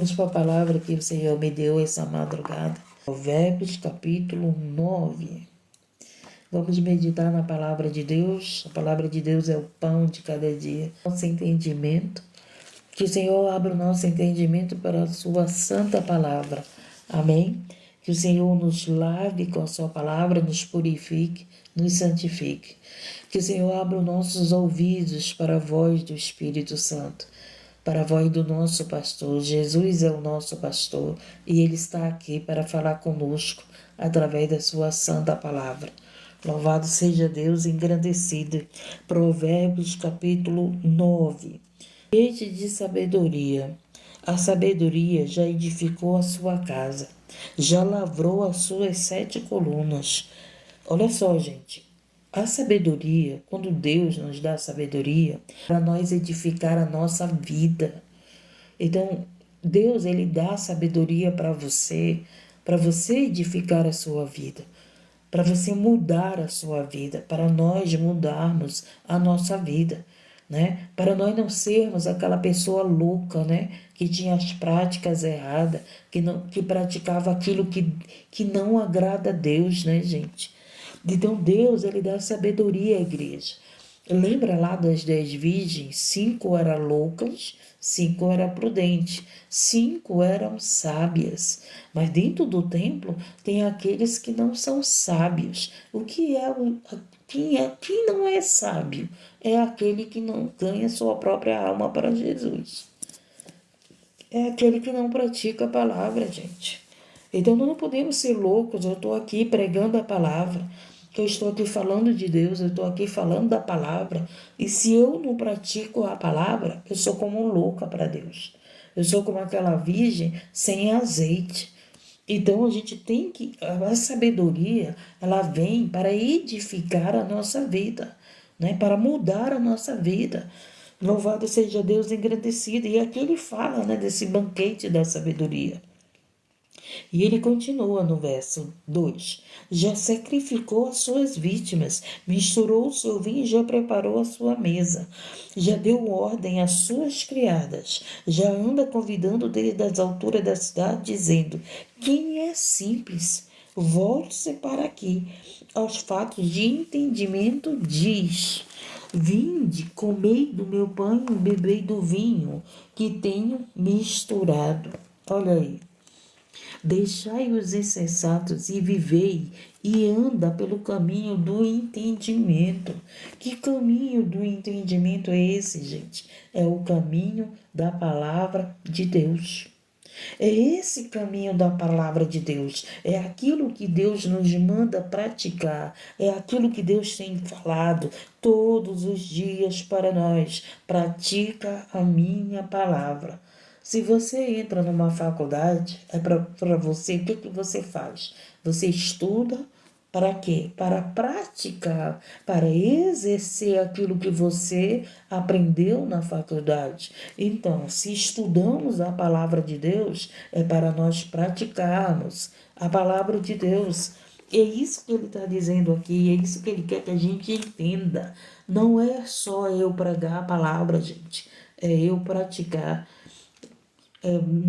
Vamos para a palavra que o Senhor me deu essa madrugada. Provérbios capítulo 9. Vamos meditar na palavra de Deus. A palavra de Deus é o pão de cada dia. Nosso entendimento. Que o Senhor abra o nosso entendimento para a sua santa palavra. Amém? Que o Senhor nos lave com a sua palavra, nos purifique, nos santifique. Que o Senhor abra os nossos ouvidos para a voz do Espírito Santo, para a voz do nosso pastor. Jesus é o nosso pastor e Ele está aqui para falar conosco através da sua santa palavra. Louvado seja Deus, engrandecido. Provérbios capítulo 9. Rede de sabedoria. A sabedoria já edificou a sua casa, já lavrou as suas 7 colunas. Olha só, gente. A sabedoria, quando Deus nos dá sabedoria, para nós edificar a nossa vida. Então, Deus, Ele dá sabedoria para você edificar a sua vida, para você mudar a sua vida, para nós mudarmos a nossa vida, né? Para nós não sermos aquela pessoa louca, né? Que tinha as práticas erradas, que praticava aquilo que não agrada a Deus, né, gente? Então Deus, Ele dá sabedoria à igreja. Lembra lá das 10 virgens? 5 eram loucas, 5 eram prudentes, 5 eram sábias. Mas dentro do templo tem aqueles que não são sábios. Quem não é sábio? É aquele que não ganha sua própria alma para Jesus. É aquele que não pratica a palavra, gente. Então nós não podemos ser loucos. Eu estou aqui pregando a palavra, eu estou aqui falando de Deus, eu estou aqui falando da palavra. E se eu não pratico a palavra, eu sou como louca para Deus. Eu sou como aquela virgem sem azeite. Então a gente tem que, a sabedoria, ela vem para edificar a nossa vida, né? Para mudar a nossa vida. Louvado seja Deus, engrandecido. E aqui ele fala, né, desse banquete da sabedoria. E ele continua no verso 2. Já sacrificou as suas vítimas, misturou o seu vinho e já preparou a sua mesa. Já deu ordem às suas criadas, já anda convidando desde as alturas da cidade, dizendo: quem é simples, volte-se para aqui. Aos fatos de entendimento diz: vinde, comei do meu pão e bebei do vinho que tenho misturado. Olha aí. Deixai os insensatos e vivei, e anda pelo caminho do entendimento. Que caminho do entendimento é esse, gente? É o caminho da palavra de Deus. É esse caminho da palavra de Deus. É aquilo que Deus nos manda praticar. É aquilo que Deus tem falado todos os dias para nós. Pratica a minha palavra. Se você entra numa faculdade, é para você, o que você faz? Você estuda para quê? Para praticar, para exercer aquilo que você aprendeu na faculdade. Então, se estudamos a palavra de Deus, é para nós praticarmos a palavra de Deus. É isso que ele está dizendo aqui, é isso que ele quer que a gente entenda. Não é só eu pregar a palavra, gente, é eu praticar.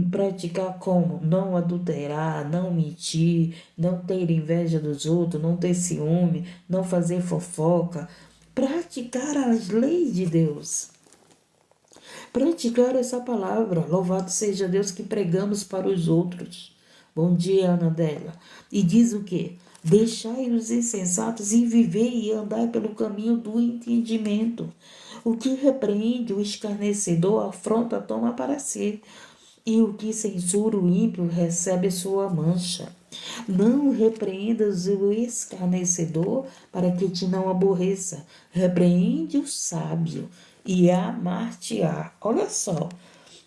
Praticar como? Não adulterar, não mentir, não ter inveja dos outros, não ter ciúme, não fazer fofoca. Praticar as leis de Deus. Praticar essa palavra. Louvado seja Deus que pregamos para os outros. Bom dia, Ana Dela. E diz o quê? Deixai os insensatos e vivei e andai pelo caminho do entendimento. O que repreende o escarnecedor afronta toma para si, e o que censura o ímpio recebe sua mancha. Não repreendas o escarnecedor para que te não aborreça. Repreende o sábio e amar-te-á. Olha só,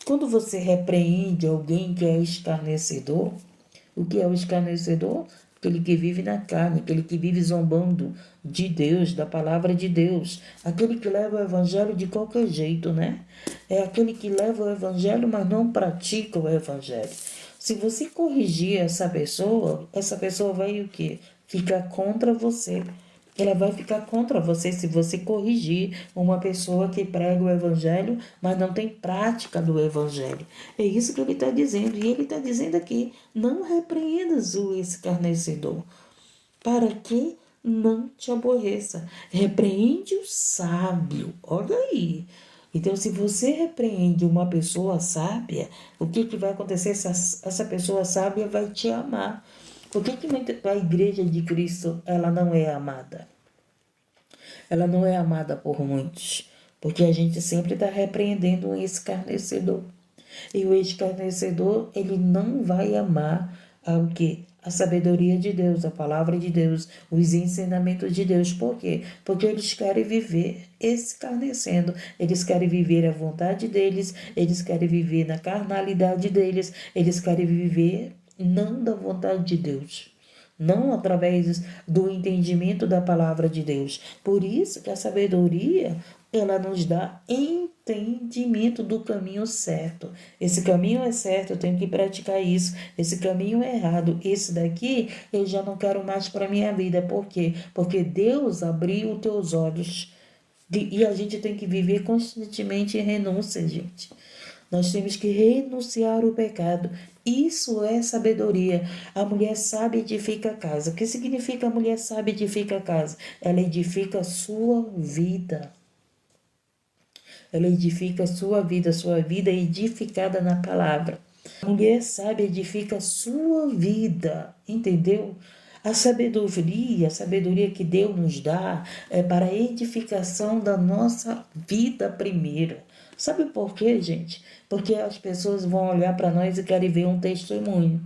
quando você repreende alguém que é escarnecedor, o que é o escarnecedor? Aquele que vive na carne, aquele que vive zombando de Deus, da palavra de Deus, aquele que leva o evangelho de qualquer jeito, né? É aquele que leva o evangelho, mas não pratica o evangelho. Se você corrigir essa pessoa vai o quê? Ficar contra você. ela vai ficar contra você se você corrigir uma pessoa que prega o evangelho, mas não tem prática do evangelho. É isso que ele está dizendo. E ele está dizendo aqui: não repreendas o escarnecedor, para que não te aborreça. Repreende o sábio. Olha aí. Então, se você repreende uma pessoa sábia, o que, que vai acontecer? Essa pessoa sábia vai te amar. Por que, que a igreja de Cristo ela não é amada? Ela não é amada por muitos, porque a gente sempre está repreendendo um escarnecedor. E o escarnecedor, ele não vai amar o quê? A sabedoria de Deus, a palavra de Deus, os ensinamentos de Deus. Por quê? Porque eles querem viver escarnecendo, eles querem viver a vontade deles, eles querem viver na carnalidade deles, eles querem viver não da vontade de Deus, não através do entendimento da palavra de Deus. Por isso que a sabedoria, ela nos dá entendimento do caminho certo. Esse caminho é certo, eu tenho que praticar isso. Esse caminho é errado. Esse daqui eu já não quero mais para minha vida. Por quê? Porque Deus abriu os teus olhos. E a gente tem que viver constantemente em renúncia, gente. Nós temos que renunciar ao pecado. Isso é sabedoria. A mulher sábia edifica a casa. O que significa a mulher sábia edifica a casa? Ela edifica a sua vida. Ela edifica a sua vida é edificada na palavra. A mulher sábia edifica a sua vida, entendeu? A sabedoria que Deus nos dá é para a edificação da nossa vida primeiro. Sabe por quê, gente? Porque as pessoas vão olhar para nós e querem ver um testemunho.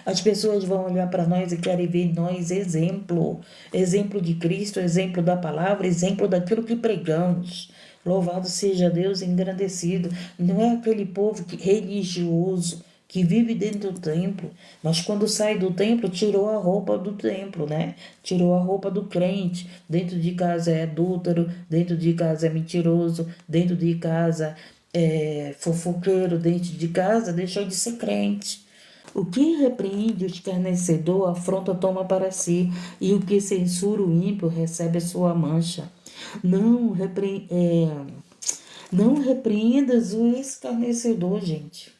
As pessoas vão olhar para nós e querem ver em nós exemplo. Exemplo de Cristo, exemplo da palavra, exemplo daquilo que pregamos. Louvado seja Deus, engrandecido. Não é aquele povo religioso que vive dentro do templo, mas quando sai do templo, tirou a roupa do templo, né? Tirou a roupa do crente. Dentro de casa é adúltero, dentro de casa é mentiroso, dentro de casa é fofoqueiro, dentro de casa deixou de ser crente. O que repreende o escarnecedor afronta toma para si, e o que censura o ímpio recebe a sua mancha. Não, não repreendas o escarnecedor, gente.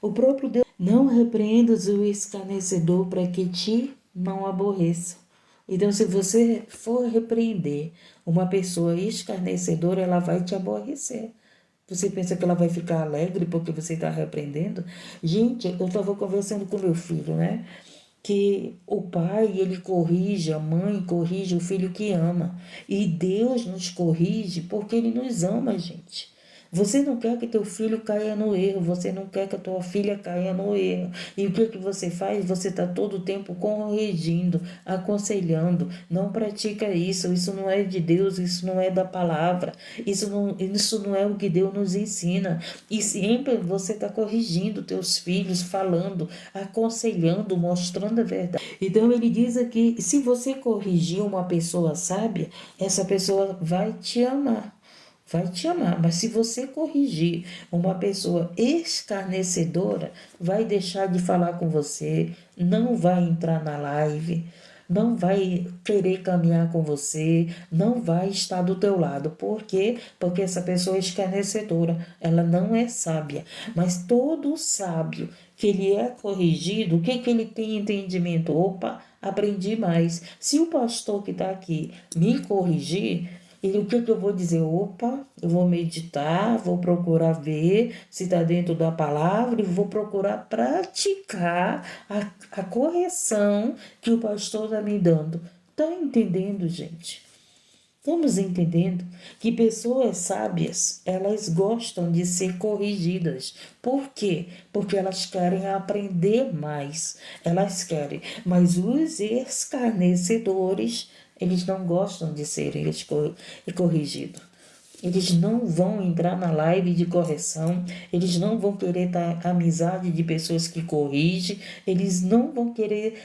O próprio Deus, não repreendas o escarnecedor para que te não aborreça. Então, se você for repreender uma pessoa escarnecedora, ela vai te aborrecer. Você pensa que ela vai ficar alegre porque você está repreendendo? Gente, eu estava conversando com meu filho, né? Que o pai, ele corrige, a mãe corrige o filho que ama. E Deus nos corrige porque ele nos ama, gente. Você não quer que teu filho caia no erro, você não quer que a tua filha caia no erro. E o que que você faz? Você está todo o tempo corrigindo, aconselhando. Não pratica isso, isso não é de Deus, isso não é da palavra, isso não é o que Deus nos ensina. E sempre você está corrigindo teus filhos, falando, aconselhando, mostrando a verdade. Então ele diz aqui, se você corrigir uma pessoa sábia, essa pessoa vai te amar. Vai te amar, mas se você corrigir uma pessoa escarnecedora, vai deixar de falar com você, não vai entrar na live, não vai querer caminhar com você, não vai estar do teu lado. Por quê? Porque essa pessoa é escarnecedora, ela não é sábia. Mas todo sábio que ele é corrigido, o que ele tem entendimento? Opa, aprendi mais. Se o pastor que está aqui me corrigir, e o que eu vou dizer? Opa, eu vou meditar, vou procurar ver se está dentro da palavra e vou procurar praticar a correção que o pastor está me dando. Está entendendo, gente? Estamos entendendo que pessoas sábias, elas gostam de ser corrigidas. Por quê? Porque elas querem aprender mais. Elas querem. Mas os escarnecedores, eles não gostam de serem corrigidos. Eles não vão entrar na live de correção, eles não vão querer dar amizade de pessoas que corrigem, eles não vão querer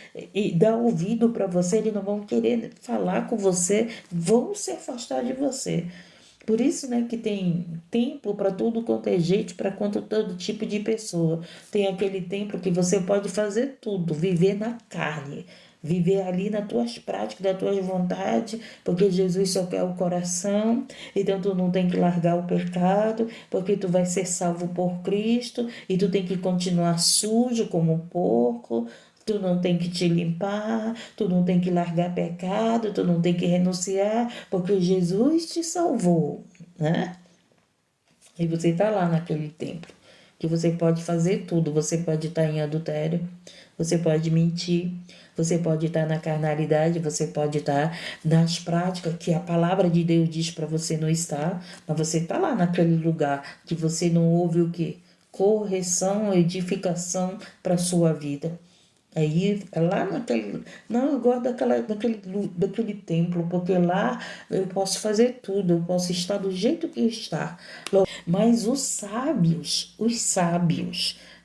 dar ouvido para você, eles não vão querer falar com você, vão se afastar de você. Por isso, né, que tem templo para tudo quanto é jeito, para quanto todo tipo de pessoa. Tem aquele templo que você pode fazer tudo, viver na carne. viver ali nas tuas práticas, das tuas vontades, porque Jesus só quer o coração, então tu não tem que largar o pecado, porque tu vai ser salvo por Cristo, e tu tem que continuar sujo como um porco, tu não tem que te limpar, tu não tem que largar pecado, tu não tem que renunciar, porque Jesus te salvou, né? E você está lá naquele templo, que você pode fazer tudo. Você pode estar em adultério, você pode mentir, você pode estar na carnalidade, você pode estar nas práticas que a palavra de Deus diz para você não estar, mas você está lá naquele lugar que você não ouve o quê? Correção, edificação para a sua vida. Aí, lá naquele. Não, eu gosto daquele templo, porque lá eu posso fazer tudo, eu posso estar do jeito que está. Mas os sábios,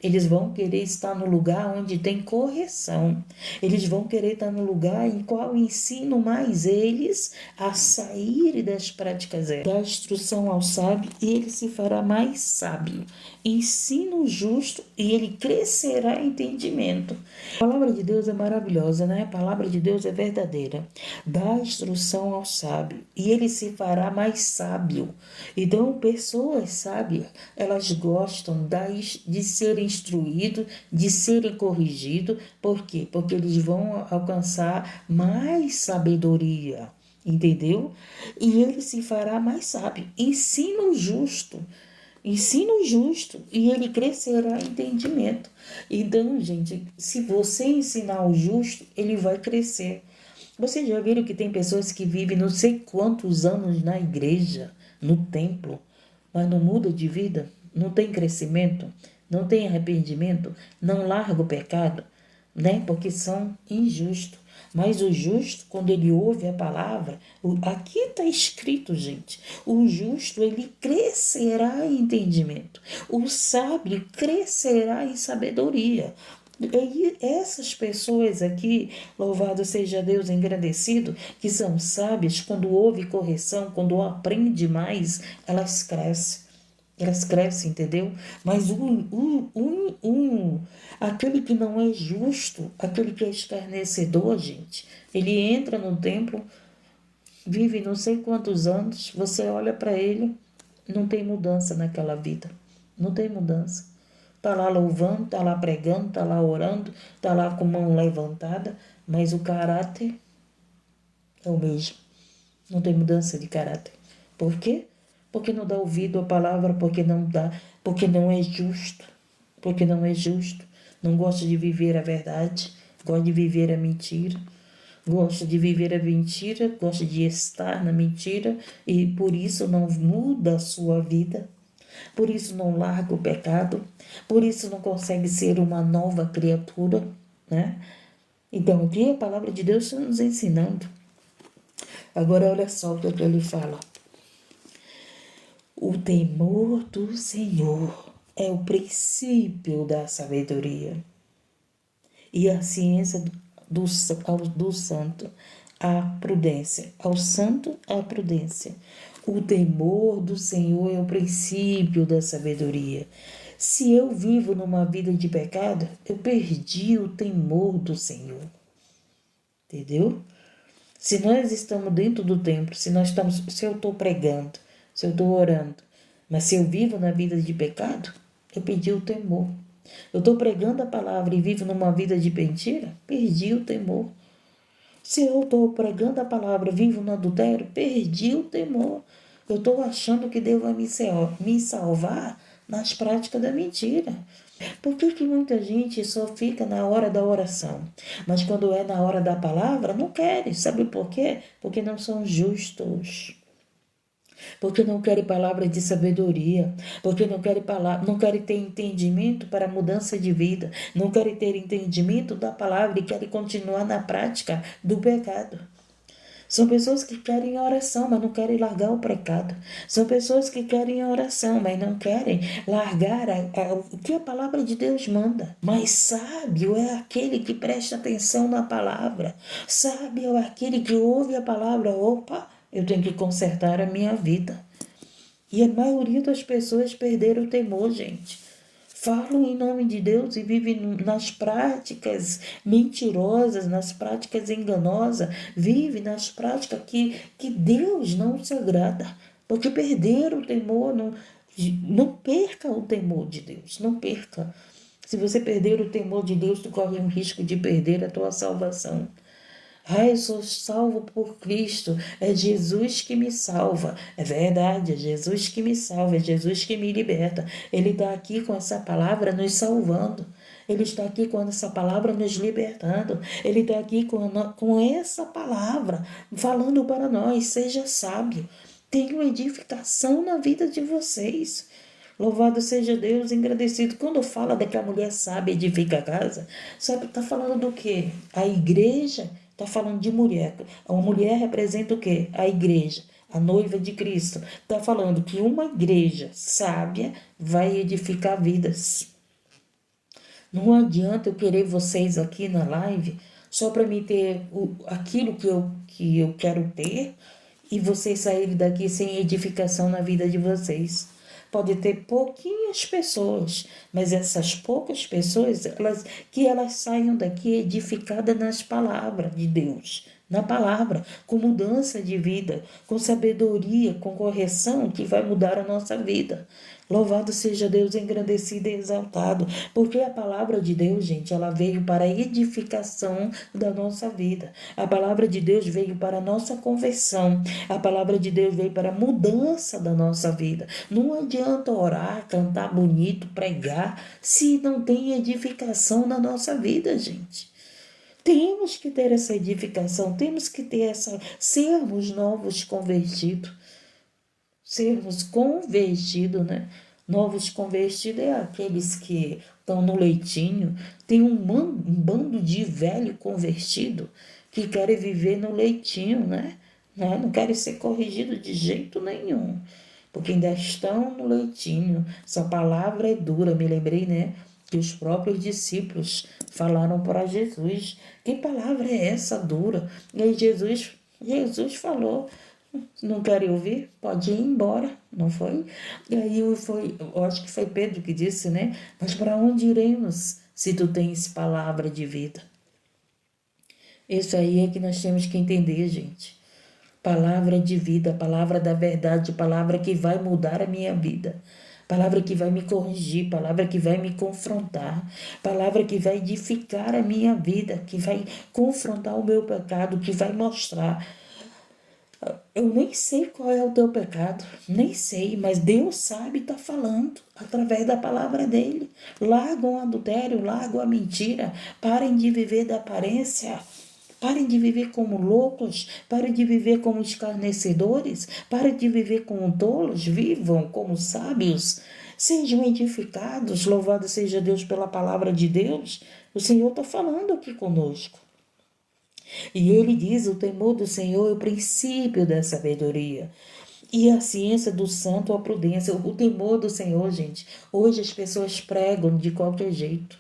eles vão querer estar no lugar onde tem correção. Eles vão querer estar no lugar em qual ensino mais eles a sair das práticas erradas. Dá instrução ao sábio e ele se fará mais sábio. Ensino justo e ele crescerá em entendimento. A palavra de Deus é maravilhosa, né? A palavra de Deus é verdadeira. Dá instrução ao sábio e ele se fará mais sábio. Então, pessoas sábias, elas gostam de serem instruídos, de serem corrigidos. Por quê? Porque eles vão alcançar mais sabedoria. Entendeu? E ele se fará mais sábio. Ensino justo e ele crescerá em entendimento. Então, gente, se você ensinar o justo, ele vai crescer. Vocês já viram que tem pessoas que vivem não sei quantos anos na igreja, no templo, mas não muda de vida, não tem crescimento, não tem arrependimento, não larga o pecado, né? Porque são injustos. Mas o justo, quando ele ouve a palavra, aqui está escrito, gente, o justo, ele crescerá em entendimento. O sábio crescerá em sabedoria. E essas pessoas aqui, louvado seja Deus, engrandecido, que são sábias, quando ouve correção, quando aprende mais, elas crescem. Elas crescem, entendeu? Mas aquele que não é justo, aquele que é escarnecedor, gente, ele entra no templo, vive não sei quantos anos, você olha para ele, não tem mudança naquela vida. Não tem mudança. Tá lá louvando, tá lá pregando, tá lá orando, tá lá com mão levantada, mas o caráter é o mesmo. Não tem mudança de caráter. Por quê? Porque não dá ouvido à palavra, porque não é justo. Porque não é justo. Não gosta de viver a verdade, gosta de viver a mentira. Gosta de viver a mentira, gosta de estar na mentira e por isso não muda a sua vida. Por isso não larga o pecado, por isso não consegue ser uma nova criatura, né? Então, aqui a palavra de Deus está nos ensinando. Agora, olha só o que ele fala. O temor do Senhor é o princípio da sabedoria. E a ciência do santo, a prudência. Ao santo, a prudência. O temor do Senhor é o princípio da sabedoria. Se eu vivo numa vida de pecado, eu perdi o temor do Senhor. Entendeu? Se nós estamos dentro do templo, se eu estou pregando, se eu estou orando, mas se eu vivo na vida de pecado, eu perdi o temor. Eu estou pregando a palavra e vivo numa vida de mentira, perdi o temor. Se eu estou pregando a palavra, vivo no adultério, perdi o temor. Eu estou achando que Deus vai me salvar nas práticas da mentira. Por que muita gente só fica na hora da oração? Mas quando é na hora da palavra, não querem. Sabe por quê? Porque não são justos. Porque não querem palavra de sabedoria, porque não querem ter entendimento para a mudança de vida, não querem ter entendimento da palavra e querem continuar na prática do pecado. São pessoas que querem oração, mas não querem largar o pecado. São pessoas que querem oração, mas não querem largar o que a palavra de Deus manda. Mas sábio é aquele que presta atenção na palavra. Sábio é aquele que ouve a palavra. Opa, eu tenho que consertar a minha vida. E a maioria das pessoas perderam o temor, gente. falam em nome de Deus e vivem nas práticas mentirosas, nas práticas enganosas, vivem nas práticas que Deus não se agrada, porque perderam o temor. Não perca o temor de Deus, não perca. Se você perder o temor de Deus, tu corre um risco de perder a tua salvação. Eu sou salvo por Cristo, é Jesus que me salva. É verdade, é Jesus que me salva, é Jesus que me liberta. Ele está aqui com essa palavra nos salvando. Ele está aqui com essa palavra nos libertando. Ele está aqui com essa palavra falando para nós, seja sábio. Tenha edificação na vida de vocês. Louvado seja Deus, engrandecido. Quando fala de que a mulher sábia edifica a casa, sabe, está falando do quê? A igreja está falando de mulher. A mulher representa o quê? A igreja, a noiva de Cristo. Está falando que uma igreja sábia vai edificar vidas. Não adianta eu querer vocês aqui na live só para me ter aquilo que eu quero ter e vocês saírem daqui sem edificação na vida de vocês. Pode ter pouquinhas pessoas, mas essas poucas pessoas, elas saiam daqui edificadas nas palavras de Deus, na palavra, com mudança de vida, com sabedoria, com correção que vai mudar a nossa vida. Louvado seja Deus, engrandecido e exaltado, porque a palavra de Deus, gente, ela veio para a edificação da nossa vida. A palavra de Deus veio para a nossa conversão. A palavra de Deus veio para a mudança da nossa vida. Não adianta orar, cantar bonito, pregar, se não tem edificação na nossa vida, gente. Temos que ter essa edificação, temos que ter sermos novos convertidos. Sermos convertidos, né? Novos convertidos é aqueles que estão no leitinho. Tem um bando de velho convertido que querem viver no leitinho, né? Não querem ser corrigidos de jeito nenhum, porque ainda estão no leitinho. Essa palavra é dura, me lembrei, né? Que os próprios discípulos falaram para Jesus. Que palavra é essa dura? E aí Jesus falou: não querem ouvir? Pode ir embora, não foi? E aí eu acho que foi Pedro que disse, né? Mas para onde iremos se tu tens palavra de vida? Isso aí é que nós temos que entender, gente. Palavra de vida, palavra da verdade, palavra que vai mudar a minha vida. Palavra que vai me corrigir, palavra que vai me confrontar, palavra que vai edificar a minha vida, que vai confrontar o meu pecado, que vai mostrar. Eu nem sei qual é o teu pecado, nem sei, mas Deus sabe e está falando através da palavra dele. Largam o adultério, largam a mentira, parem de viver da aparência, parem de viver como loucos, parem de viver como escarnecedores, parem de viver como tolos, vivam como sábios, sejam edificados, louvado seja Deus pela palavra de Deus. O Senhor está falando aqui conosco. E ele diz: o temor do Senhor é o princípio da sabedoria. E a ciência do santo a prudência. O temor do Senhor, gente. Hoje as pessoas pregam de qualquer jeito.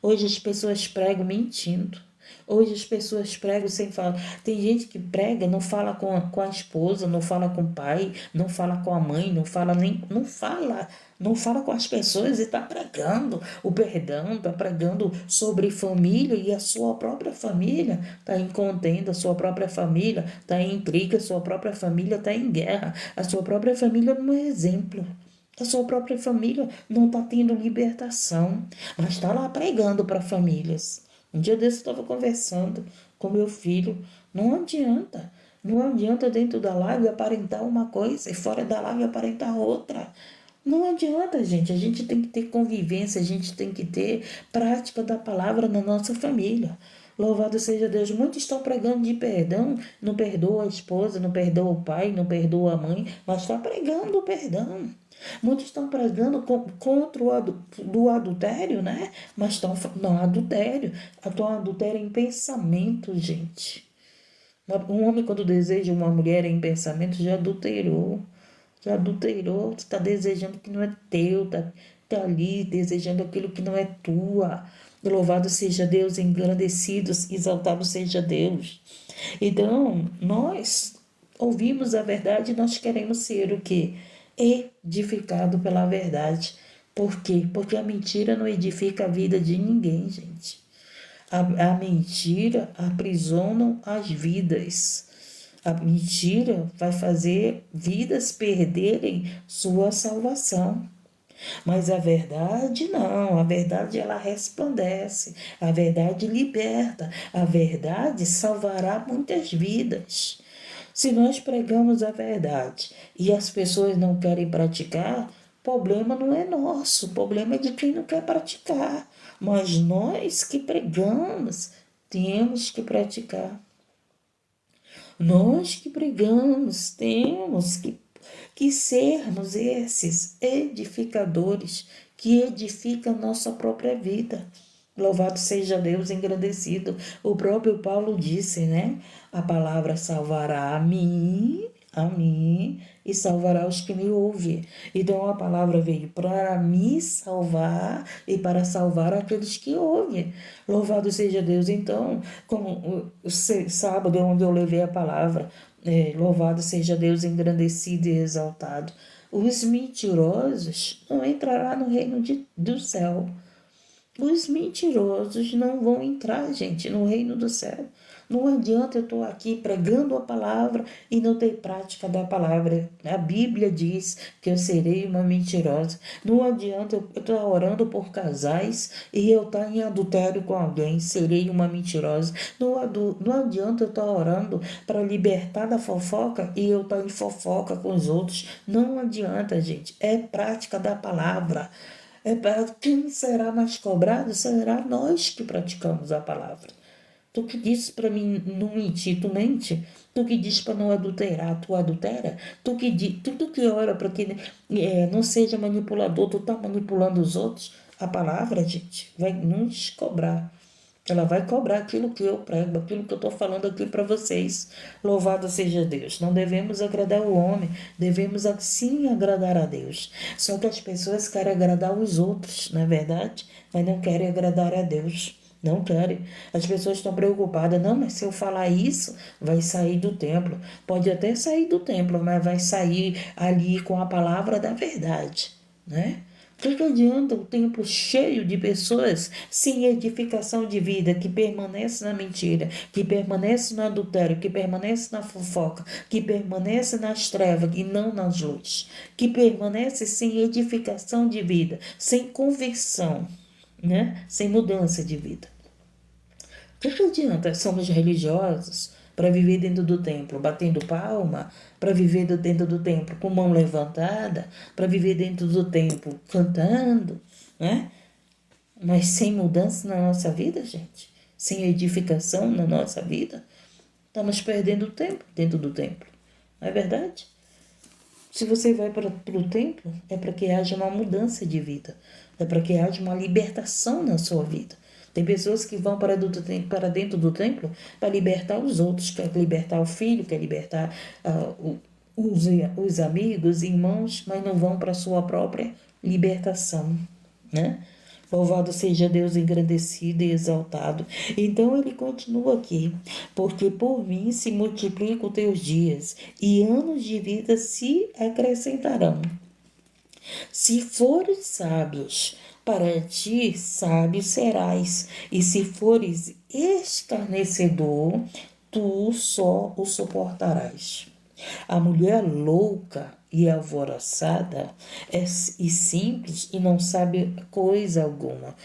Hoje as pessoas pregam mentindo. Hoje as pessoas pregam sem falar. Tem gente que prega, não fala com a esposa, não fala com o pai, não fala com a mãe, não fala com as pessoas e está pregando o perdão, está pregando sobre família e a sua própria família está em contenda, a sua própria família está em intriga, a sua própria família está em guerra, a sua própria família não é exemplo. A sua própria família não está tendo libertação, mas está lá pregando para famílias. Um dia desse eu estava conversando com meu filho. Não adianta. Não adianta dentro da live aparentar uma coisa e fora da live aparentar outra. Não adianta, gente. A gente tem que ter convivência, a gente tem que ter prática da palavra na nossa família. Louvado seja Deus. Muitos estão pregando de perdão, não perdoa a esposa, não perdoa o pai, não perdoa a mãe, mas está pregando o perdão. Muitos estão pregando contra o adultério, né? Mas não adultério. Estão adultério em pensamento, gente. Um homem, quando deseja uma mulher em pensamento, já adulterou. Já adulterou, está desejando que não é teu, tá ali desejando aquilo que não é tua. Louvado seja Deus, engrandecido, exaltado seja Deus. Então, nós ouvimos a verdade e nós queremos ser o quê? Edificado pela verdade. Por quê? Porque a mentira não edifica a vida de ninguém, gente. A mentira aprisiona as vidas. A mentira vai fazer vidas perderem sua salvação. Mas a verdade não, a verdade ela resplandece, a verdade liberta, a verdade salvará muitas vidas. Se nós pregamos a verdade e as pessoas não querem praticar, o problema não é nosso, o problema é de quem não quer praticar. Mas nós que pregamos, temos que praticar. Nós que pregamos, temos que sermos esses edificadores que edificam nossa própria vida. Louvado seja Deus, engrandecido. O próprio Paulo disse, né? A palavra salvará a mim e salvará os que me ouvem. Então a palavra veio para me salvar e para salvar aqueles que ouvem. Louvado seja Deus. Então, como o sábado, onde eu levei a palavra, louvado seja Deus, engrandecido e exaltado. Os mentirosos não entrarão no reino do céu. Os mentirosos não vão entrar, gente, no reino do céu. Não adianta eu estar aqui pregando a palavra e não ter prática da palavra. A Bíblia diz que eu serei uma mentirosa. Não adianta eu estar orando por casais e eu estar em adultério com alguém, serei uma mentirosa. Não adianta eu estar orando para libertar da fofoca e eu estar em fofoca com os outros. Não adianta, gente. É prática da palavra. É para quem será mais cobrado? Será nós que praticamos a palavra. Tu que disse para mim não mentir, tu mente. Tu que diz para não adulterar, tu adultera. Tu que ora para que não seja manipulador, tu tá manipulando os outros. A palavra, gente, vai nos cobrar. Ela vai cobrar aquilo que eu prego, aquilo que eu estou falando aqui para vocês. Louvado seja Deus. Não devemos agradar o homem, devemos sim agradar a Deus. Só que as pessoas querem agradar os outros, não é verdade? Mas não querem agradar a Deus. Não querem. As pessoas estão preocupadas. Não, mas se eu falar isso, vai sair do templo. Pode até sair do templo, mas vai sair ali com a palavra da verdade, né? O que adianta o templo cheio de pessoas sem edificação de vida, que permanece na mentira, que permanece no adultério, que permanece na fofoca, que permanece nas trevas e não nas luzes, que permanece sem edificação de vida, sem conversão, né? Sem mudança de vida. O que adianta? Somos religiosos para viver dentro do templo batendo palma, para viver dentro do templo com mão levantada, para viver dentro do templo cantando, né? Mas sem mudança na nossa vida, gente, sem edificação na nossa vida, estamos perdendo tempo dentro do templo, não é verdade? Se você vai para o templo, é para que haja uma mudança de vida, é para que haja uma libertação na sua vida. Tem pessoas que vão para dentro do templo para libertar os outros, quer libertar o filho, quer libertar os amigos, irmãos, mas não vão para a sua própria libertação, né? Louvado seja Deus, engrandecido e exaltado. Então ele continua aqui, porque por mim se multiplicam teus dias e anos de vida se acrescentarão. Se fores sábios, para ti sábio serás, e se fores escarnecedor, tu só o suportarás. A mulher louca e alvoroçada e simples e não sabe coisa alguma.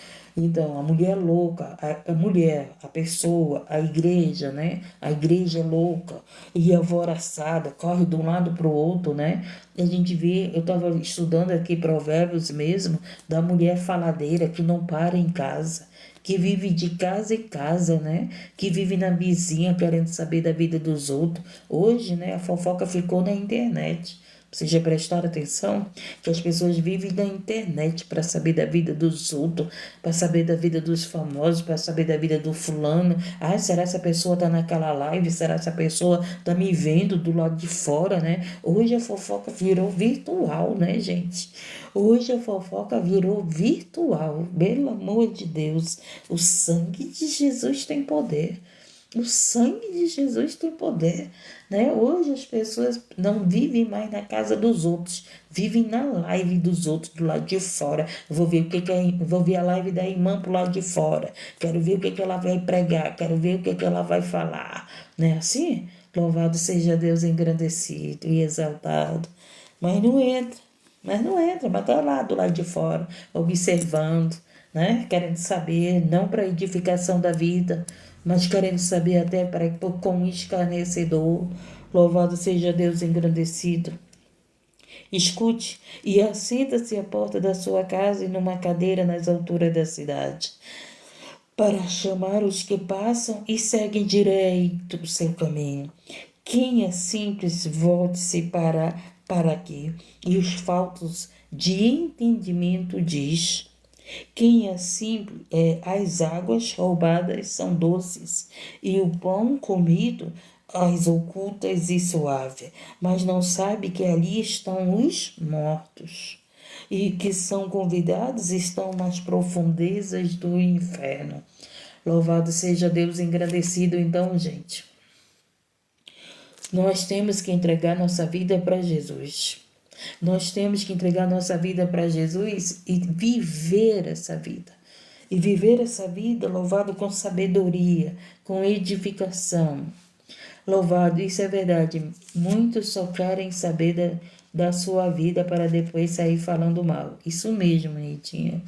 Então, a mulher louca, a mulher, a pessoa, a igreja, né? A igreja louca e alvoroçada, corre de um lado para o outro, né? A gente vê, eu estava estudando aqui Provérbios mesmo, da mulher faladeira que não para em casa, que vive de casa em casa, né? Que vive na vizinha querendo saber da vida dos outros. Hoje, né, a fofoca ficou na internet. Vocês já prestaram atenção que as pessoas vivem na internet para saber da vida dos outros, para saber da vida dos famosos, para saber da vida do fulano. Ah, será que essa pessoa está naquela live? Será que essa pessoa está me vendo do lado de fora, né? Hoje a fofoca virou virtual, né, gente? Hoje a fofoca virou virtual. Pelo amor de Deus, o sangue de Jesus tem poder. O sangue de Jesus tem poder, né? Hoje as pessoas não vivem mais na casa dos outros, vivem na live dos outros do lado de fora. Eu vou ver o que é, vou ver a live da irmã pro lado de fora. Quero ver o que ela vai pregar, quero ver o que ela vai falar, né? Assim, louvado seja Deus engrandecido e exaltado. Mas não entra, mas tá lá do lado de fora, observando, né? Querendo saber, não para edificação da vida, mas querendo saber até para com escarnecedor. Louvado seja Deus engrandecido. Escute, e assenta-se à porta da sua casa e numa cadeira nas alturas da cidade, para chamar os que passam e seguem direito o seu caminho. Quem é simples, volte-se para aqui. E os faltos de entendimento diz: quem é simples, as águas roubadas são doces, e o pão comido as ocultas e suave, mas não sabe que ali estão os mortos, e que são convidados estão nas profundezas do inferno. Louvado seja Deus engrandecido, então, gente. Nós temos que entregar nossa vida para Jesus. Nós temos que entregar nossa vida para Jesus e viver essa vida. E viver essa vida louvado com sabedoria, com edificação. Louvado, isso é verdade. Muitos só querem saber da sua vida para depois sair falando mal. Isso mesmo, Nitinha.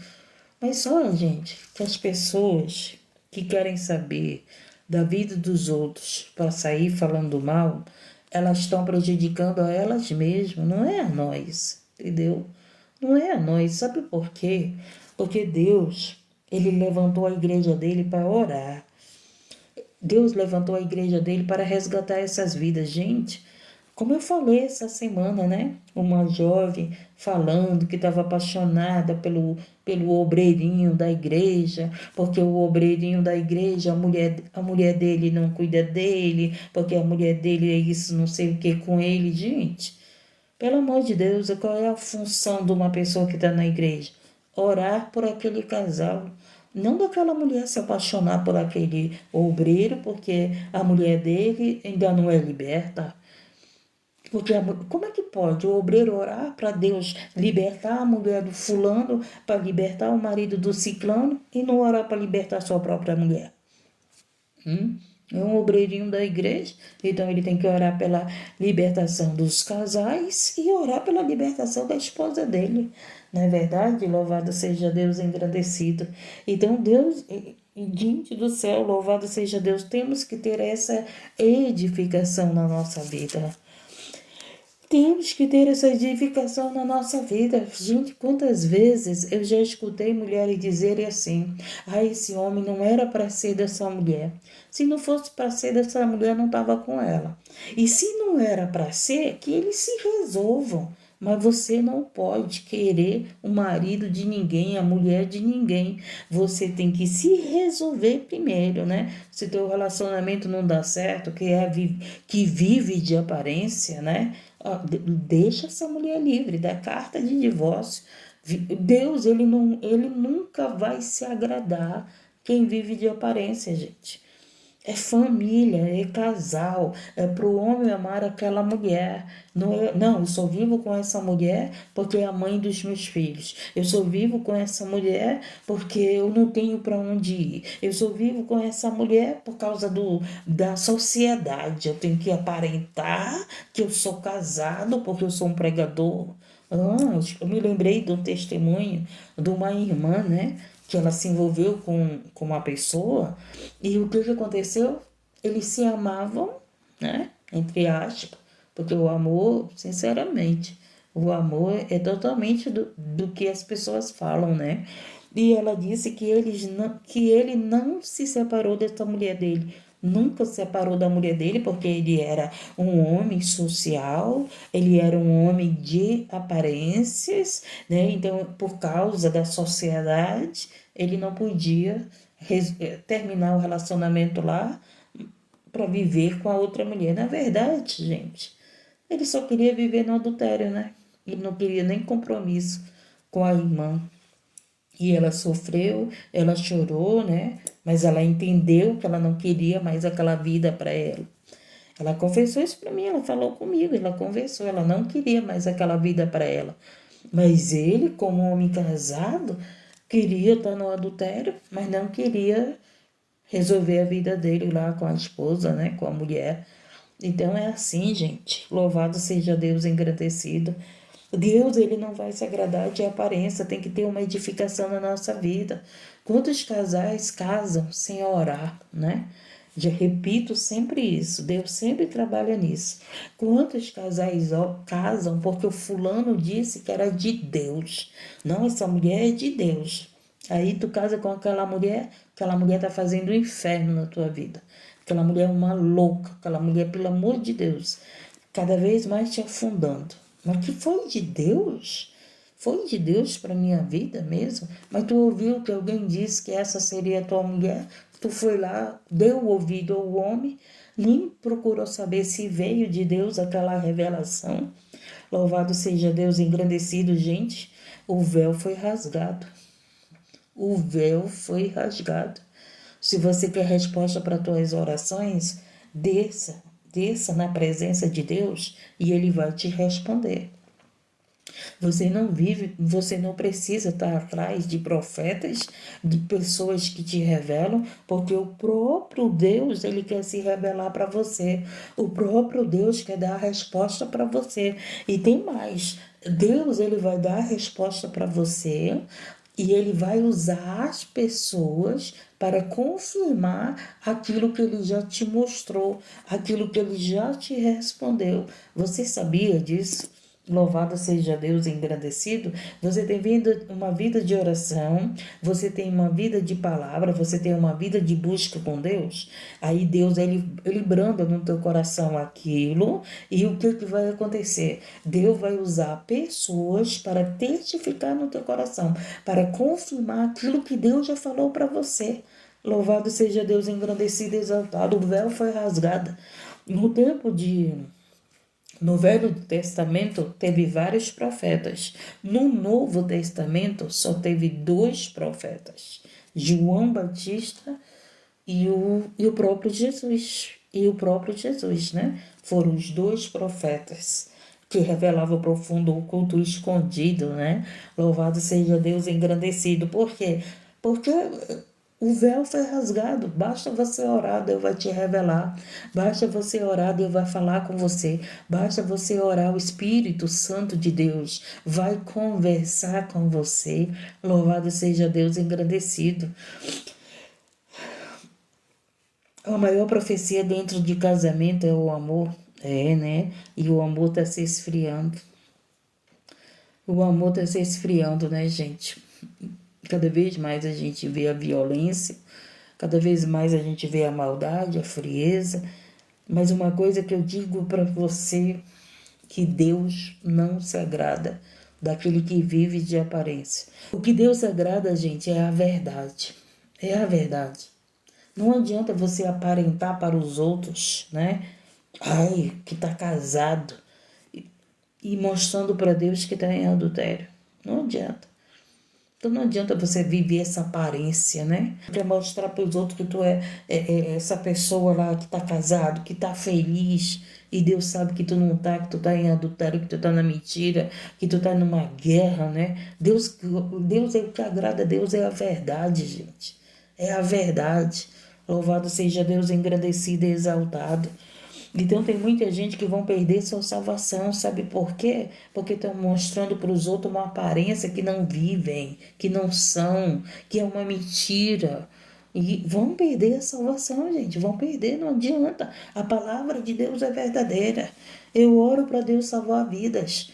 Mas só, gente, que as pessoas que querem saber da vida dos outros para sair falando mal, elas estão prejudicando a elas mesmas, não é a nós, entendeu? Não é a nós. Sabe por quê? Porque Deus, ele levantou a igreja dele para orar. Deus levantou a igreja dele para resgatar essas vidas. Gente, como eu falei essa semana, né? Uma jovem falando que estava apaixonada pelo obreirinho da igreja, porque o obreirinho da igreja, a mulher dele não cuida dele, porque a mulher dele é isso, não sei o que com ele. Gente, pelo amor de Deus, qual é a função de uma pessoa que está na igreja? Orar por aquele casal. Não daquela mulher se apaixonar por aquele obreiro, porque a mulher dele ainda não é liberta. Porque como é que pode o obreiro orar para Deus libertar a mulher do fulano, para libertar o marido do ciclano, e não orar para libertar a sua própria mulher? É um obreirinho da igreja, então ele tem que orar pela libertação dos casais e orar pela libertação da esposa dele. Não é verdade? Louvado seja Deus engrandecido. Então, Deus, diante do céu, louvado seja Deus, temos que ter essa edificação na nossa vida. Temos que ter essa edificação na nossa vida. Gente, quantas vezes eu já escutei mulheres dizerem assim: ah, esse homem não era para ser dessa mulher. Se não fosse para ser dessa mulher, não estava com ela. E se não era para ser, que eles se resolvam. Mas você não pode querer o marido de ninguém, a mulher de ninguém. Você tem que se resolver primeiro, né? Se teu relacionamento não dá certo, que vive de aparência, né? Deixa essa mulher livre, dá carta de divórcio. Deus, ele nunca vai se agradar quem vive de aparência, gente. É família, é casal, é para o homem amar aquela mulher. Não, eu só vivo com essa mulher porque é a mãe dos meus filhos. Eu só vivo com essa mulher porque eu não tenho para onde ir. Eu só vivo com essa mulher por causa da sociedade. Eu tenho que aparentar que eu sou casado porque eu sou um pregador. Eu me lembrei de um testemunho de uma irmã, né? Que ela se envolveu com uma pessoa e o que aconteceu? Eles se amavam, né? Entre aspas, porque o amor, sinceramente, o amor é totalmente do que as pessoas falam, né? E ela disse que ele não se separou dessa mulher dele. Nunca se separou da mulher dele, porque ele era um homem social, ele era um homem de aparências, né? Então, por causa da sociedade, ele não podia terminar o relacionamento lá para viver com a outra mulher. Na verdade, gente, ele só queria viver no adultério, né? Ele não queria nem compromisso com a irmã. E ela sofreu, ela chorou, né? mas ela entendeu que ela não queria mais aquela vida para ela. Ela confessou isso para mim, ela falou comigo, ela conversou, ela não queria mais aquela vida para ela. Mas ele, como homem casado, queria estar no adultério, mas não queria resolver a vida dele lá com a esposa, né, com a mulher. Então é assim, gente. Louvado seja Deus, engrandecido. Deus, ele não vai se agradar de aparência, tem que ter uma edificação na nossa vida. Quantos casais casam sem orar, né? Já repito sempre isso, Deus sempre trabalha nisso. Quantos casais casam porque o fulano disse que era de Deus? Não, essa mulher é de Deus. Aí tu casa com aquela mulher tá fazendo o inferno na tua vida. Aquela mulher é uma louca, aquela mulher, pelo amor de Deus, cada vez mais te afundando. Mas que foi de Deus? Foi de Deus para minha vida mesmo? Mas tu ouviu que alguém disse que essa seria a tua mulher? Tu foi lá, deu ouvido ao homem, nem procurou saber se veio de Deus aquela revelação. Louvado seja Deus, engrandecido, gente. O véu foi rasgado. O véu foi rasgado. Se você quer resposta para tuas orações, desça na presença de Deus e Ele vai te responder. Você não precisa estar atrás de profetas, de pessoas que te revelam, porque o próprio Deus, ele quer se revelar para você. O próprio Deus quer dar a resposta para você. E tem mais, Deus, ele vai dar a resposta para você e ele vai usar as pessoas para confirmar aquilo que ele já te mostrou, aquilo que ele já te respondeu. Você sabia disso? Louvado seja Deus, engrandecido. Você tem uma vida de oração, você tem uma vida de palavra, você tem uma vida de busca com Deus. Aí Deus, ele branda no teu coração aquilo, e o que vai acontecer? Deus vai usar pessoas para testificar no teu coração, para confirmar aquilo que Deus já falou para você. Louvado seja Deus, engrandecido e exaltado. O véu foi rasgado. No Velho Testamento teve vários profetas. No Novo Testamento só teve 2 profetas. João Batista e o próprio Jesus. E o próprio Jesus, né? Foram os 2 profetas que revelavam o profundo oculto escondido, né? Louvado seja Deus, engrandecido. Por quê? Porque o véu foi rasgado. Basta você orar, Deus vai te revelar. Basta você orar, Deus vai falar com você. Basta você orar, o Espírito Santo de Deus vai conversar com você. Louvado seja Deus, engrandecido. A maior profecia dentro de casamento é o amor. É, né? E o amor está se esfriando. O amor está se esfriando, né, gente? Cada vez mais a gente vê a violência, cada vez mais a gente vê a maldade, a frieza. Mas uma coisa que eu digo para você, que Deus não se agrada daquele que vive de aparência. O que Deus agrada, gente, é a verdade. É a verdade. Não adianta você aparentar para os outros, né? Ai, que tá casado. E mostrando para Deus que está em adultério. Não adianta. Então não adianta você viver essa aparência, né? Quer mostrar para os outros que tu é essa pessoa lá que tá casado, que tá feliz, e Deus sabe que tu não tá, que tu tá em adultério, que tu tá na mentira, que tu tá numa guerra, né? Deus é o que agrada a Deus, é a verdade, gente. É a verdade. Louvado seja Deus, engrandecido e exaltado. Então tem muita gente que vão perder sua salvação, sabe por quê? Porque estão mostrando para os outros uma aparência que não vivem, que não são, que é uma mentira. E vão perder a salvação, gente, vão perder, não adianta. A palavra de Deus é verdadeira. Eu oro para Deus salvar vidas.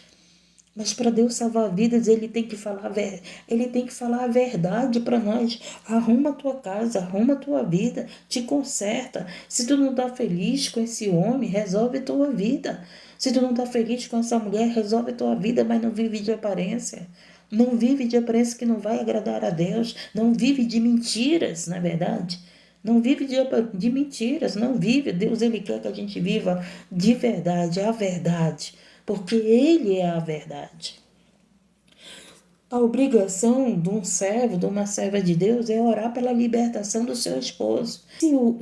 Mas para Deus salvar vidas, ele tem que falar a verdade para nós. Arruma a tua casa, arruma a tua vida, te conserta. Se tu não está feliz com esse homem, resolve a tua vida. Se tu não está feliz com essa mulher, resolve a tua vida, mas não vive de aparência. Não vive de aparência que não vai agradar a Deus. Não vive de mentiras, na verdade. Não vive de mentiras, não vive. Deus, ele quer que a gente viva de verdade, a verdade. Porque ele é a verdade. A obrigação de um servo, de uma serva de Deus, é orar pela libertação do seu esposo.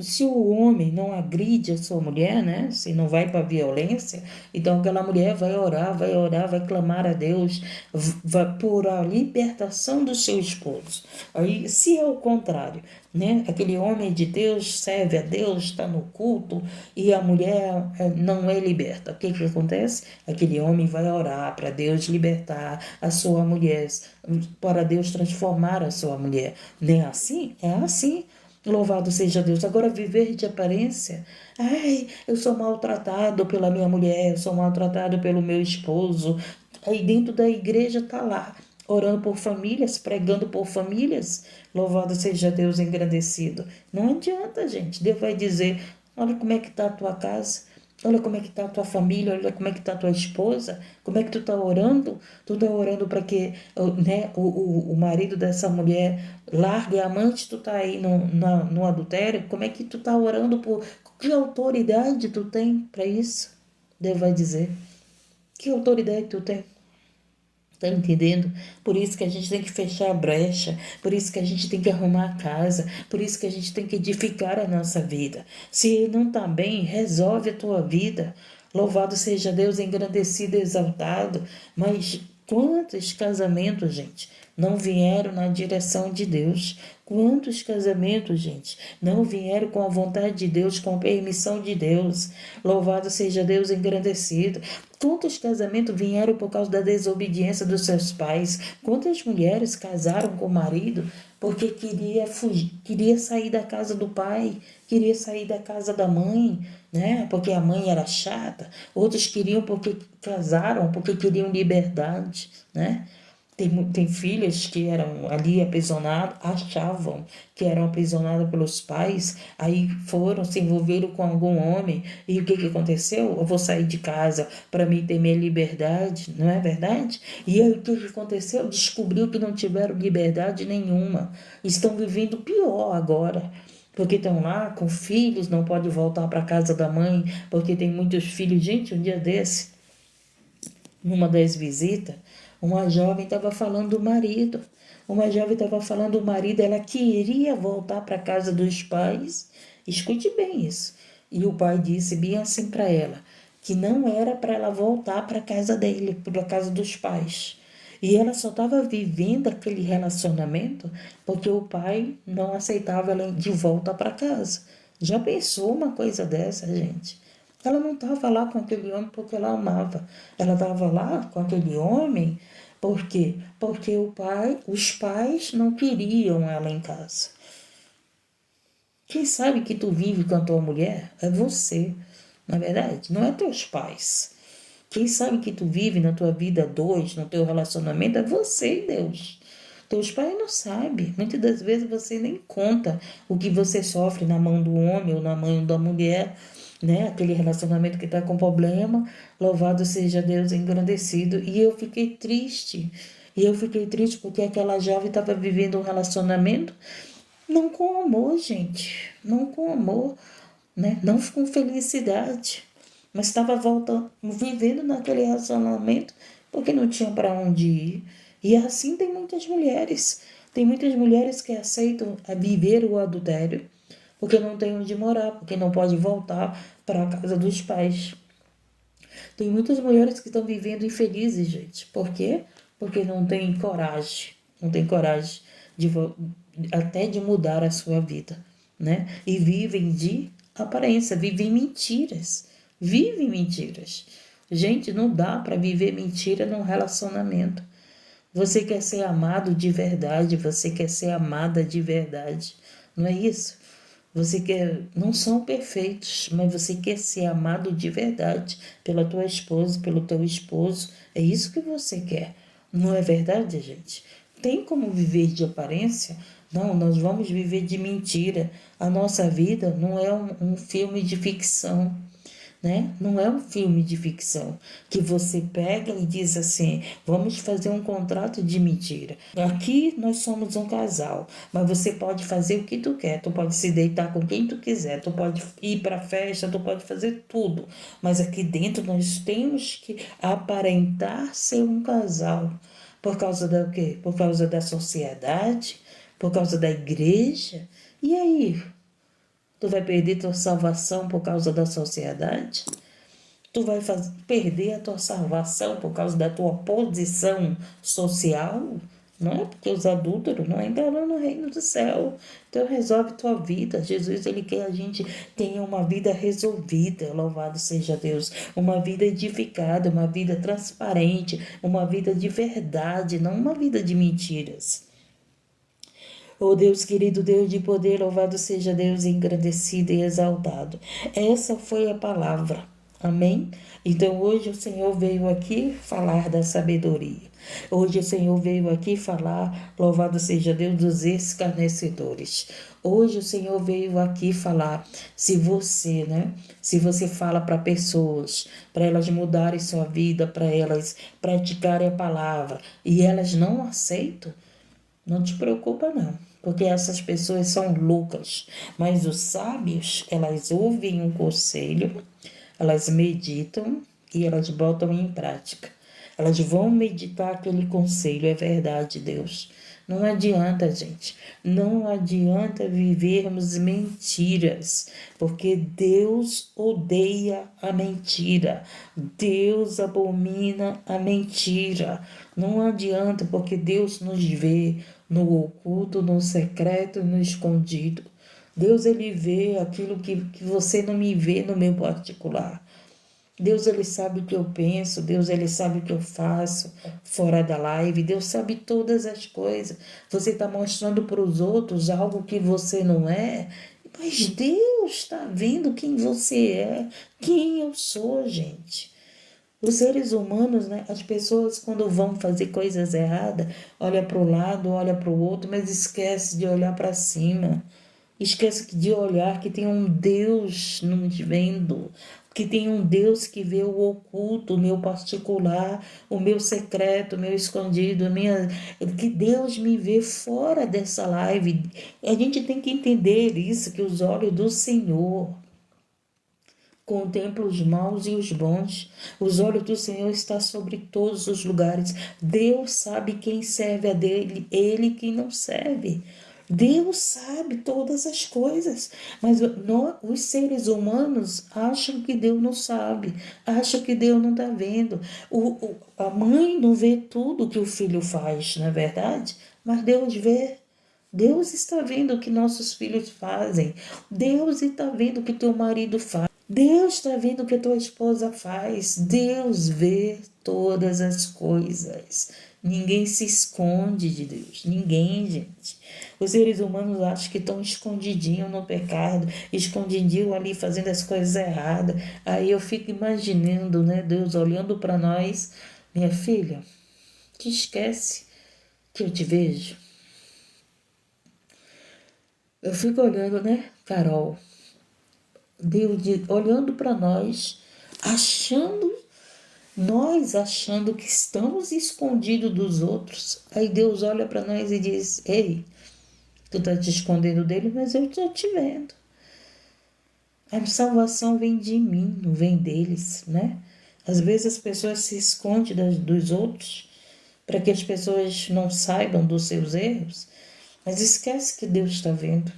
Se o homem não agride a sua mulher, né? Se não vai para a violência, então aquela mulher vai orar, vai clamar a Deus vai por a libertação do seu esposo. Aí, se é o contrário, né? Aquele homem de Deus serve a Deus, está no culto e a mulher não é liberta. O que que acontece? Aquele homem vai orar para Deus libertar a sua mulher, para Deus transformar a sua mulher. Não é assim? É assim. Louvado seja Deus. Agora, viver de aparência. Ai, eu sou maltratado pela minha mulher, eu sou maltratado pelo meu esposo. Aí dentro da igreja está lá, orando por famílias, pregando por famílias. Louvado seja Deus engrandecido. Não adianta, gente. Deus vai dizer: olha como é que está a tua casa. Olha como é que está a tua família, olha como é que está a tua esposa, como é que tu está orando. Tu está orando para que, né, o marido dessa mulher largue a amante, tu está aí no adultério. Como é que tu está orando por... Que autoridade tu tem para isso? Deus vai dizer. Que autoridade tu tem? Tá entendendo? Por isso que a gente tem que fechar a brecha, por isso que a gente tem que arrumar a casa, por isso que a gente tem que edificar a nossa vida. Se não tá bem, resolve a tua vida. Louvado seja Deus, engrandecido e exaltado. Mas quantos casamentos, gente, não vieram na direção de Deus? Quantos casamentos, gente, não vieram com a vontade de Deus, com a permissão de Deus? Louvado seja Deus engrandecido. Quantos casamentos vieram por causa da desobediência dos seus pais? Quantas mulheres casaram com o marido porque queria fugir, queria sair da casa do pai, queria sair da casa da mãe, né? Porque a mãe era chata. Outros queriam porque casaram, porque queriam liberdade, né? Tem filhas que eram ali aprisionadas, achavam que eram aprisionadas pelos pais, aí foram, se envolveram com algum homem, e o que que aconteceu? Eu vou sair de casa para mim ter minha liberdade, não é verdade? E aí o que que aconteceu? Descobriu que não tiveram liberdade nenhuma, estão vivendo pior agora. Porque estão lá com filhos, não pode voltar para casa da mãe, porque tem muitos filhos. Gente, um dia desse, numa das visitas, uma jovem estava falando do marido. Uma jovem estava falando do marido, ela queria voltar para a casa dos pais. Escute bem isso. E o pai disse bem assim para ela, que não era para ela voltar para a casa dele, para a casa dos pais. E ela só estava vivendo aquele relacionamento porque o pai não aceitava ela de volta para casa. Já pensou uma coisa dessa, gente? Ela não estava lá com aquele homem porque ela amava. Ela estava lá com aquele homem por quê? Porque os pais não queriam ela em casa. Quem sabe que tu vive com a tua mulher é você, na verdade, não é teus pais. Quem sabe que tu vive na tua vida dois, no teu relacionamento, é você e Deus. Teus pais não sabem. Muitas das vezes você nem conta o que você sofre na mão do homem ou na mão da mulher, né? Aquele relacionamento que está com problema. Louvado seja Deus engrandecido. E eu fiquei triste. E eu fiquei triste porque aquela jovem estava vivendo um relacionamento não com amor, gente. Não com amor, né? Não com felicidade. Mas estava voltando, vivendo naquele relacionamento porque não tinha para onde ir. E assim tem muitas mulheres. Tem muitas mulheres que aceitam a viver o adultério porque não tem onde morar, porque não pode voltar para a casa dos pais. Tem muitas mulheres que estão vivendo infelizes, gente. Por quê? Porque não tem coragem. Não tem coragem de, até de mudar a sua vida, né? E vivem de aparência, vivem mentiras. Vivem mentiras. Gente, não dá para viver mentira num relacionamento. Você quer ser amado de verdade, você quer ser amada de verdade. Não é isso? Você quer, não são perfeitos, mas você quer ser amado de verdade pela tua esposa, pelo teu esposo. É isso que você quer. Não é verdade, gente? Tem como viver de aparência? Não, nós vamos viver de mentira. A nossa vida não é um filme de ficção, né? Não é um filme de ficção que você pega e diz assim, vamos fazer um contrato de mentira. Aqui nós somos um casal, mas você pode fazer o que tu quer, tu pode se deitar com quem tu quiser, tu pode ir para festa, tu pode fazer tudo, mas aqui dentro nós temos que aparentar ser um casal. Por causa da o quê? Por causa da sociedade? Por causa da igreja? E aí? Tu vai perder tua salvação por causa da sociedade? Tu vai perder a tua salvação por causa da tua posição social? Não é porque os adúlteros não entrarão no reino do céu. Então resolve tua vida. Jesus, ele quer a gente tenha uma vida resolvida, louvado seja Deus. Uma vida edificada, uma vida transparente, uma vida de verdade, não uma vida de mentiras. Oh Deus querido, Deus de poder, louvado seja Deus, engrandecido e exaltado. Essa foi a palavra. Amém? Então hoje o Senhor veio aqui falar da sabedoria. Hoje o Senhor veio aqui falar, louvado seja Deus, dos escarnecedores. Hoje o Senhor veio aqui falar, se você fala para pessoas, para elas mudarem sua vida, para elas praticarem a palavra, e elas não aceitam, não te preocupa não, porque essas pessoas são loucas. Mas os sábios, elas ouvem um conselho, elas meditam e elas botam em prática. Elas vão meditar aquele conselho, é verdade, Deus. Não adianta, gente. Não adianta vivermos mentiras, porque Deus odeia a mentira. Deus abomina a mentira. Não adianta, porque Deus nos vê no oculto, no secreto e no escondido. Deus, ele vê aquilo que você não me vê no meu particular. Deus, ele sabe o que eu penso, Deus, ele sabe o que eu faço fora da live, Deus sabe todas as coisas. Você está mostrando para os outros algo que você não é, mas Deus está vendo quem você é, quem eu sou, gente. Os seres humanos, né? As pessoas quando vão fazer coisas erradas, olha para o lado, olha para o outro, mas esquece de olhar para cima. Esquece de olhar que tem um Deus nos vendo, que tem um Deus que vê o oculto, o meu particular, o meu secreto, o meu escondido, que Deus me vê fora dessa live. A gente tem que entender isso, que os olhos do Senhor contemplam os maus e os bons. Os olhos do Senhor estão sobre todos os lugares. Deus sabe quem serve a dele, ele quem não serve. Deus sabe todas as coisas, mas os seres humanos acham que Deus não sabe, acham que Deus não está vendo. A mãe não vê tudo que o filho faz, não é verdade? Mas Deus vê. Deus está vendo o que nossos filhos fazem. Deus está vendo o que teu marido faz. Deus está vendo o que a tua esposa faz. Deus vê todas as coisas. Ninguém se esconde de Deus. Ninguém, gente. Os seres humanos acham que estão escondidinhos no pecado, escondidinho ali fazendo as coisas erradas. Aí eu fico imaginando, né, Deus olhando para nós. Minha filha, te esquece que eu te vejo. Eu fico olhando, né, Carol? Deus olhando para nós, achando que estamos escondidos dos outros. Aí Deus olha para nós e diz: ei, tu tá te escondendo dele, mas eu estou te vendo. A salvação vem de mim, não vem deles, né? Às vezes as pessoas se escondem dos outros para que as pessoas não saibam dos seus erros, mas esquece que Deus está vendo.